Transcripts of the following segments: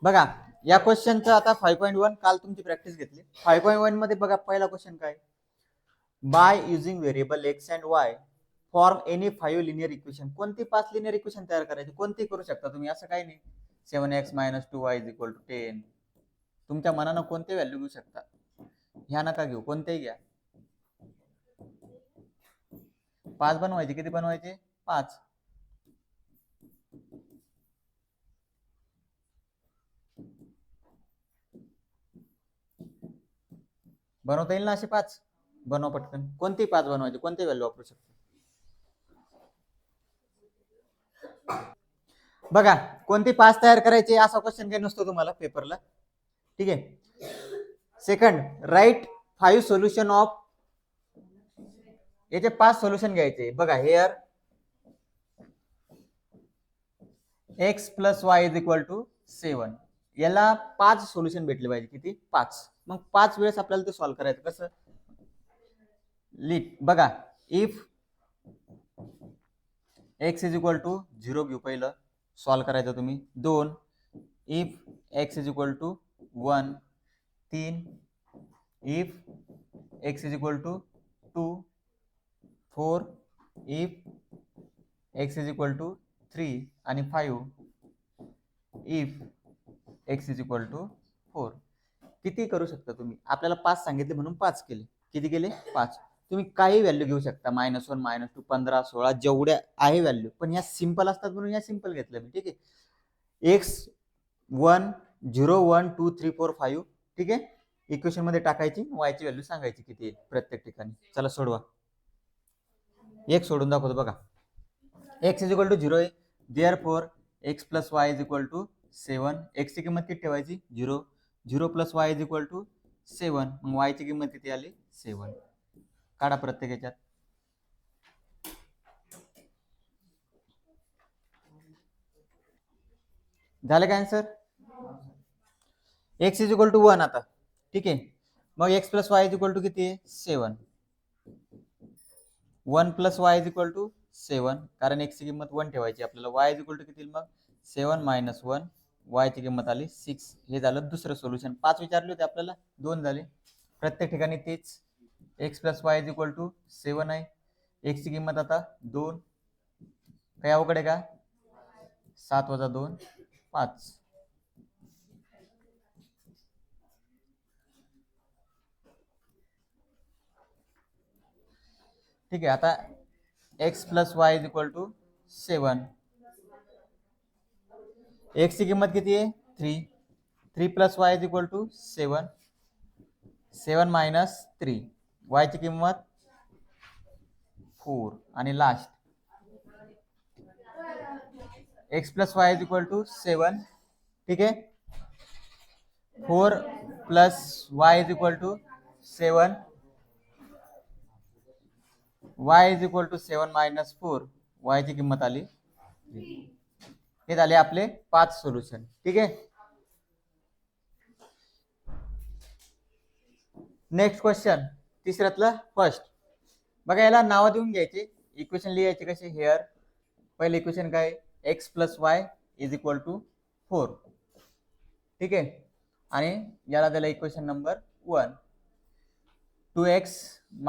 बघा या क्वेश्चनचं आता 5.1 काल तुमची प्रॅक्टिस घेतली. 5.1 मध्ये बघा पहिला क्वेश्चन काय, by using variable x and Y form any 5 linear equation. कोणती 5 लिनियर इक्वेशन तयार करायची, कोणती करू शकता तुम्ही, असं काही नाही. 7x - 2y = 10. तुमच्या मनानं कोणते व्हॅल्यू घेऊ शकता, ह्या नका घेऊ, कोणतेही घ्या. 5 बनवायचे, किती बनवायचे, 5. बनवता येईल ना असे 5, बनवा पटकन. कोणती 5 बनवायचे, कोणते व्हॅल्यू वापरू शकता. बघा कोणती 5 तयार करायची असा क्वेश्चन काही नसतो तुम्हाला पेपरला, ठीक आहे. सेकंड, राईट 5 सोल्युशन ऑफ, याचे 5 सोल्युशन घ्यायचे. बघा हेअर x + y = 7, याला 5 सोल्युशन भेटले पाहिजे. किती, 5. मग 5 वेळेस आपल्याला ते सॉल्व्ह करायचं कसं, लिट. बघा इफ x = 0 घेऊ, पहिलं सॉल्व्ह करायचं तुम्ही. 2 if x = 1. 3 if x = 2. 4 if x = 3 आणि 5 इफ x = 4. किती करू शकता तुम्ही, आपल्याला 5 सांगितले म्हणून 5 केले. किती केले, 5. तुम्ही काही व्हॅल्यू घेऊ शकता, -1 -2 15 16 जेवढ्या आहे व्हॅल्यू, पण ह्या सिंपल असतात म्हणून ह्या सिंपल घेतल्या मी, ठीक आहे. x 1 0 1 2 3 4 5, ठीक आहे. इक्वेशन मध्ये टाकायची, y ची व्हॅल्यू सांगायची किती आहे प्रत्येक ठिकाणी. चला सोडवा, एक सोडून दाखवतो. बघा x = 0 आहे, देअरफॉर x + y = 7. x ची किंमत किती ठेवायची, 0. 0 + y = 7. मग y ची किंमत किती आली, 7. काढा प्रत्येक याच्यात. झालं का आन्सर. x = 1 आता, ठीक आहे. मग x + y = किती आहे, 7. 1 + y = 7, कारण x ची किंमत 1 ठेवायची आपल्याला. y = किती, मग 7 - 1, y ची किंमत आली 6. हे झालं दुसरं सोल्युशन. 5 विचारले होते आपल्याला, 2 झाले. प्रत्येक ठिकाणी तेच. x + y = 7 आहे. x ची किंमत आता 2. काही अवघड आहे का, 7 - 2 5. ठीक आहे. आता x + y = 7. x ची किंमत किती आहे, 3. 3 + y = 7. 7 - 3, y ची किंमत 4. आणि लास्ट x + y = 7, ठीक आहे. 4 + y = 7. y = 7 - 4, y ची किंमत आली 3. हे झाले आपले 5 सोल्युशन, ठीक आहे. नेक्स्ट क्वेश्चन, तिसऱ्यातलं फर्स्ट. बघा याला नाव देऊन घ्यायचे, इक्वेशन लिहायचे कसे. हेअर पहिले इक्वेशन काय, x + y = 4, ठीक आहे. आणि याला दिला इक्वेशन नंबर 1. 2x -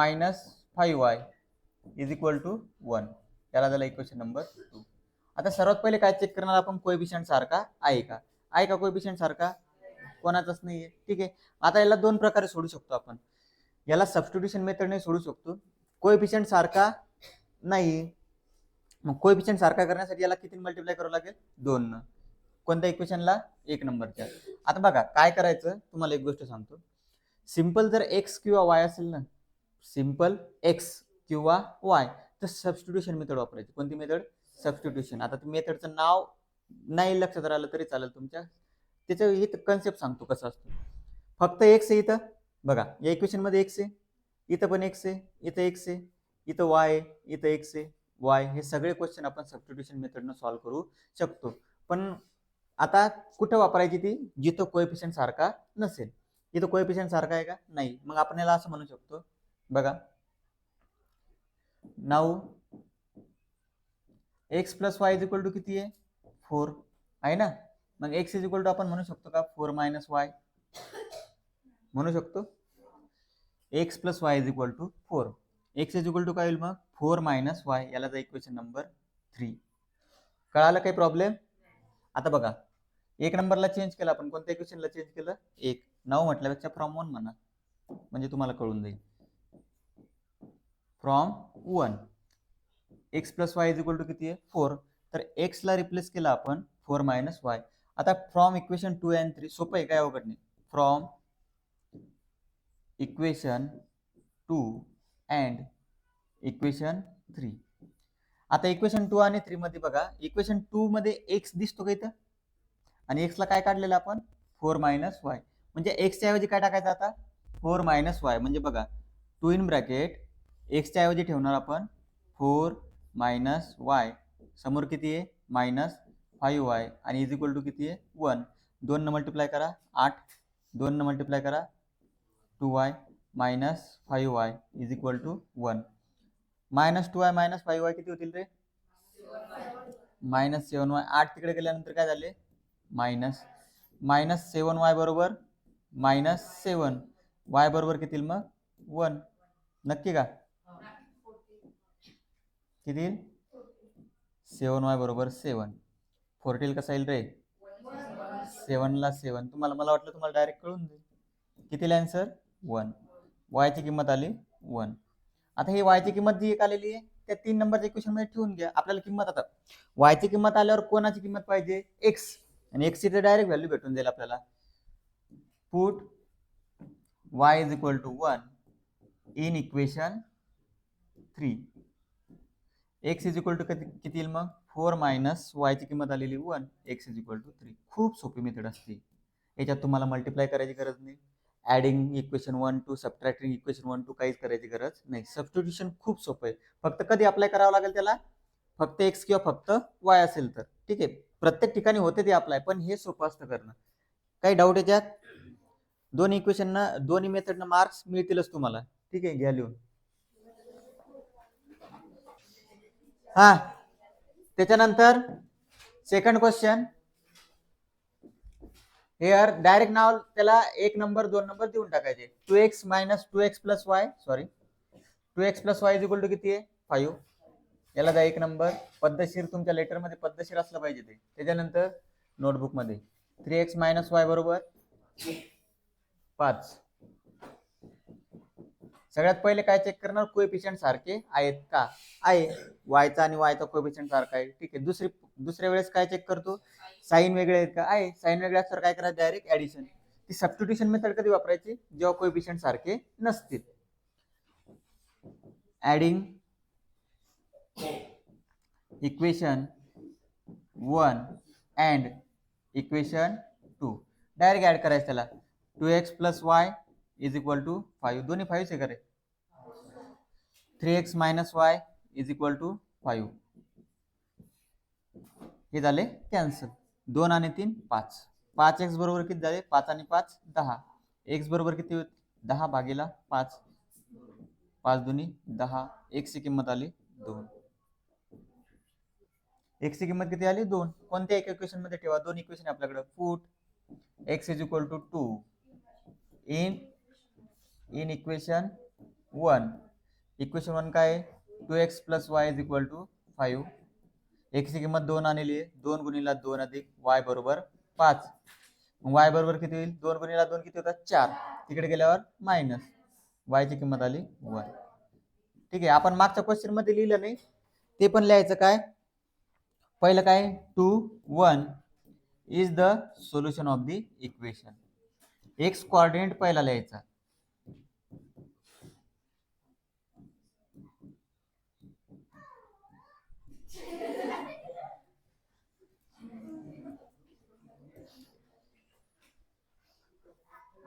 5y = 1, त्याला दिला इक्वेशन नंबर 2. आता सर्वात पहिले काय चेक करणार आपण, कोएफिशियंट सारखा आहे का. आहे का कोएफिशियंट सारखा, कोणाचाच नाहीये, ठीक आहे. आता याला 2 प्रकारे सोडू शकतो आपण. याला सबस्टिट्यूशन मेथडने सोडू शकतो. कोएफिशियंट सारखा नाही, मग कोएफिशियंट सारखा करण्यासाठी याला किती मल्टिप्लाय करावं लागेल, 2 न. कोणत्या इक्वेशनला, 1 नंबरच्या. आता बघा काय करायचं, तुम्हाला एक गोष्ट सांगतो. सिंपल जर x किंवा y असेल ना, सिंपल x किंवा y, तर सबस्टिट्यूशन मेथड वापरायची. कोणती मेथड, सबस्टिट्यूशन. आता मेथडचं नाव नाही लक्षात राहिलं तरी चालेल तुमच्या, त्याचं ही कन्सेप्ट सांगतो कसं असतं. फक्त x आहे इथं, बघा या इक्वेशन मध्ये x आहे, इथं पण x आहे, इथं x आहे, इथं y आहे, इथं x आहे, y. हे सगळे क्वेश्चन आपण सबस्टिट्यूशन मेथडनं सॉल्व्ह करू शकतो. पण आता कुठं वापरायची ती, जिथं कोएफिशियंट सारखा नसेल. इथं कोएफिशियंट सारखा आहे का, नाही. मग आपण याला असं म्हणू शकतो, बघा नाऊ x + y = किती आहे, 4 आहे ना. मग एक्स इज इक्वल टू आपण म्हणू शकतो का 4 मायनस वाय म्हणू शकतो. X plus y is equal to 4. X is equal to काय होईल मग 4 मायनस वाय. याला जा इक्वेशन नंबर 3. कळालं काही प्रॉब्लेम. आता बघा एक नंबरला चेंज केला आपण, कोणत्या इक्वेशनला चेंज केलं 1. नाव म्हटल्यापेक्षा फ्रॉम 1 म्हणा म्हणजे तुम्हाला कळून जाईल. From 1 x plus y is equal to किती आहे 4. तर एक्स ला रिप्लेस केला आपण 4 मायनस वाय. आता फ्रॉम इक्वेशन 2 अँड 3 सोपं आहे, काय अवघड नाही. From equation 2 and equation 3. आता इक्वेशन 2 आणि 3 मध्ये बघा, इक्वेशन 2 मध्ये एक्स दिसतो का इथं, आणि एक्स ला काय काढलेलं आपण 4 मायनस वाय. म्हणजे एक्स च्या ऐवजी काय टाकायचं आता 4 मायनस वाय. म्हणजे बघा 2 इन ब्रॅकेट एक्स च्या ऐवजी ठेवणार आपण 4 मायनस वाय. समोर किती आहे मायनस 5y आणि इज इक्वल टू किती आहे 1. 2 न मल्टिप्लाय करा 8, 2 न मल्टिप्लाय करा 2y minus 5y is equal to 1. Minus 2y minus 5y किती होतील रे मायनस 7y. 8 तिकडे गेल्यानंतर काय झाले मायनस. मायनस 7y बरोबर मायनस 7. y बरोबर किती मग 1. नक्की का किती 7y बरोबर 7. 14 कसा येईल रे 7 ला 7. तुम्हाला मला वाटलं तुम्हाला डायरेक्ट कळून जाईल. किती आन्सर 1. y ची किंमत आली 1. आता ही y ची किंमत जी एक आलेली आहे त्या 3 नंबरच्या इक्वेशन मध्ये ठेवून घ्या. आपल्याला किंमत आता y ची किंमत आल्यावर कोणाची किंमत पाहिजे x, आणि x ची तर डायरेक्ट व्हॅल्यू भेटून जाईल आपल्याला. Put y is equal to 1 in equation 3. x is equal to किती येईल मग 4 मायनस y ची किंमत आलेली 1. x is equal to 3. खूप सोपी मेथड असते. याच्यात तुम्हाला मल्टिप्लाय करायची गरज नाही. Adding equation 1 to subtracting equation 1 to काहीच करायची गरज नाही. सबस्टिट्यूशन खूप सोपं आहे. फक्त कधी अप्लाय करावं लागेल त्याला फक्त x किंवा फक्त y असेल तर ठीक आहे. प्रत्येक ठिकाणी होते ते अप्लाय, पण हे सोपं असतं करणं. काही डाऊट याच्यात. दोन्ही इक्वेशनना दोन्ही मेथडना मार्क्स मिळतीलच तुम्हाला. ठीक आहे घ्या लिहून. हा त्याच्यानंतर सेकंड क्वेश्चन हेअर डायरेक्ट नाव त्याला 1 नंबर 2 नंबर देऊन टाकायचे. 2x minus 2x plus y 2x plus y is equal to किती आहे 5. याला द्या 1 नंबर. पद्धतशीर तुमच्या लेटर मध्ये पद्धतशीर असलं पाहिजे ते. त्याच्यानंतर नोटबुक मध्ये 3x मायनस वाय बरोबर 5. सगळ्यात पहिले काय चेक करणार कोएफिशियंट सारखे आहेत का. आहे वायचा आणि वायचा कोएफिशियंट सारखा आहे ठीक आहे. दुसऱ्या वेळेस काय चेक करतो साइन वेगळे आहेत का. आहे साइन वेगळे असल्यावर काय करायचं डायरेक्ट ऍडिशन. ती सबस्टिट्यूशन मेथड कधी वापरायची जेव्हा कोएफिशियंट सारखे नसतील. Adding equation 1 and equation 2 direct add करायचं त्याला. 2x plus y is equal to 5. दोन्ही 5 आहे करे. 3x minus y is equal to 5. हे झाले कॅन्सल. 2 आणि 3 5. 5x बरोबर किती झाले 5 आणि 5 10. x बरोबर किती होते 10 भागीला 5. 5 दुनी 10. x ची किंमत आली 2. x ची किंमत किती आली 2. कोणत्या एक इक्वेशन मध्ये ठेवा. दोन इक्वेशन आपल्याकडे. Put x is equal to 2 in equation 1. Equation 1 काय आहे 2x plus y is equal to 5. x ची किंमत 2 आणली आहे. 2 गुणिला 2 अधिक y बरोबर 5. y बरोबर किती होईल 2 गुणिला 2 किती होतात 4. तिकडे गेल्यावर मायनस y ची किंमत आली 1. ठीक आहे. आपण मागच्या क्वेश्चन मध्ये लिहिलं नाही ते पण लिहायचं. काय पहिलं काय 2 1 is the solution of the equation. X coordinate पहिला लिहायचा.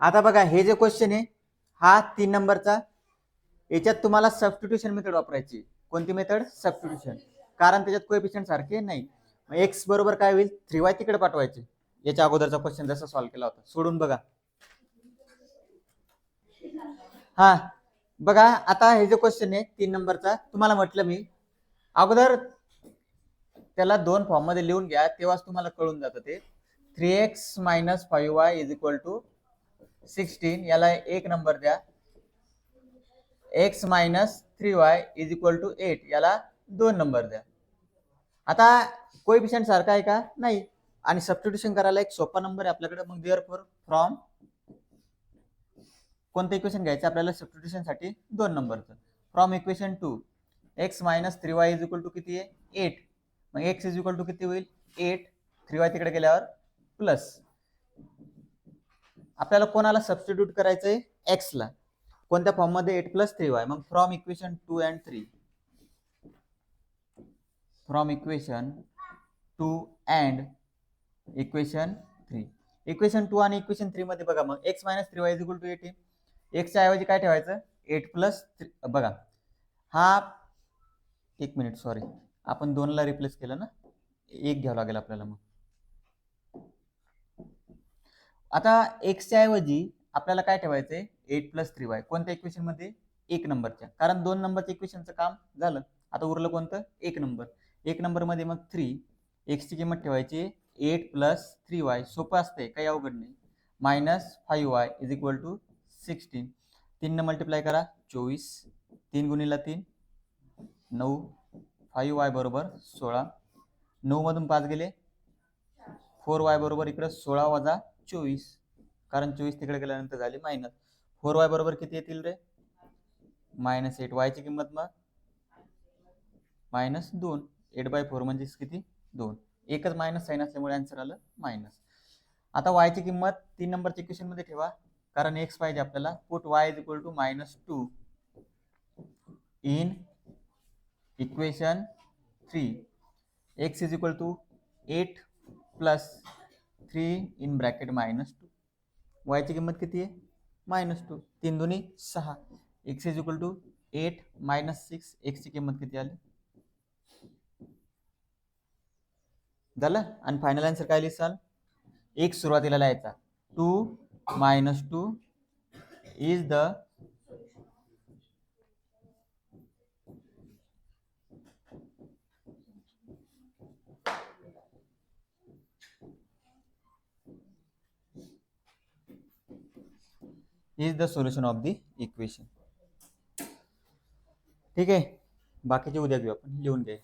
आता बघा हे जे क्वेश्चन आहे हा 3 नंबरचा. याच्यात तुम्हाला सबस्टिट्यूशन मेथड वापरायची. कोणती मेथड सबस्टिट्यूशन. कारण त्याच्यात कोएफिशियंट सारखे नाही. एक्स बरोबर काय होईल 3y तिकडे पाठवायचे. याच्या अगोदरचा क्वेश्चन जसा सॉल्व्ह केला होता सोडून बघा. हा बघा आता हे जे क्वेश्चन आहे 3 नंबरचा तुम्हाला म्हटलं मी अगोदर त्याला 2 फॉर्म मध्ये लिहून घ्या तेव्हाच तुम्हाला कळून जातं ते. 3x minus 5y is equal to 16. याला एक नंबर द्या. x minus 3y is equal to 8. याला 2 नंबर द्या. आता कोएफिशियंट सारखा आहे का? नाही. आणि सबस्टिट्यूशन करायला एक सोपा नंबर आहे आपल्याकडे. मग देअरफॉर फ्रॉम कोणतं इक्वेशन घ्यायचं आपल्याला सबस्टिट्यूशन साठी? 2 नंबरचं. From equation 2 x minus 3y is equal to किती आहे? 8. मग x इज इक्वल टू किती होईल? 8. 3y तिकडे गेल्यावर प्लस. आपल्याला कोणाला सबस्टिट्यूट करायचंय? x ला. कोणत्या फॉर्म मध्ये? 8 प्लस 3y. मग from equation 2 and 3. From equation 2 and equation 3. Equation 2 आणि इक्वेशन 3 मध्ये बघा मग x minus 3y is equal to 8 आहे. x च्या ऐवजी काय ठेवायचं? 8 प्लस. बघा हा एक मिनिट सॉरी, आपण 2 ला रिप्लेस केलं ना, 1 घ्यावं लागेल आपल्याला. मग आता x च्या ऐवजी आपल्याला काय ठेवायचंय? 8 प्लस 3y. कोणत्या इक्वेशन मध्ये? 1 नंबरच्या. कारण 2 नंबरच्या इक्वेशनचं काम झालं. आता उरलं कोणतं? 1 नंबर. 1 नंबर मध्ये मग 3. x ची किंमत ठेवायची 8 प्लस 3y. सोपं असते, काही अवघड नाही. Minus 5y is equal to 16. 3 ने मल्टिप्लाय करा 24. 3 गुणिला 3 9. 5y बरोबर 16. 9 मधून 5 गेले 4y बरोबर इकडे 16 वजा 24. कारण 24 तिकडे गेल्यानंतर झाली मायनस. 4y बरोबर किती येतील रे? मायनस 8. y ची किंमत मग मायनस 2. 8/4 म्हणजे किती? 2. एकच मायनस साइन असल्यामुळे आन्सर आलं मायनस. आता y ची किंमत 3 नंबरच्या इक्वेशन मध्ये ठेवा, कारण x पाहिजे आपल्याला. Put y is equal to -2 in equation 3. x is equal to 8 plus 3 in bracket -2. y ची किंमत किती आहे? -2. 3 दुनी 6. x is equal to 8 minus 6. x ची किंमत किती आली? झालं. आणि फायनल आन्सर काय लिहिसाल? x सुरुवातीला लिहायचा. 2 minus 2 is the solution of the equation. ठीक आहे, बाकीचे उद्या घेऊ आपण. लिहून घ्या.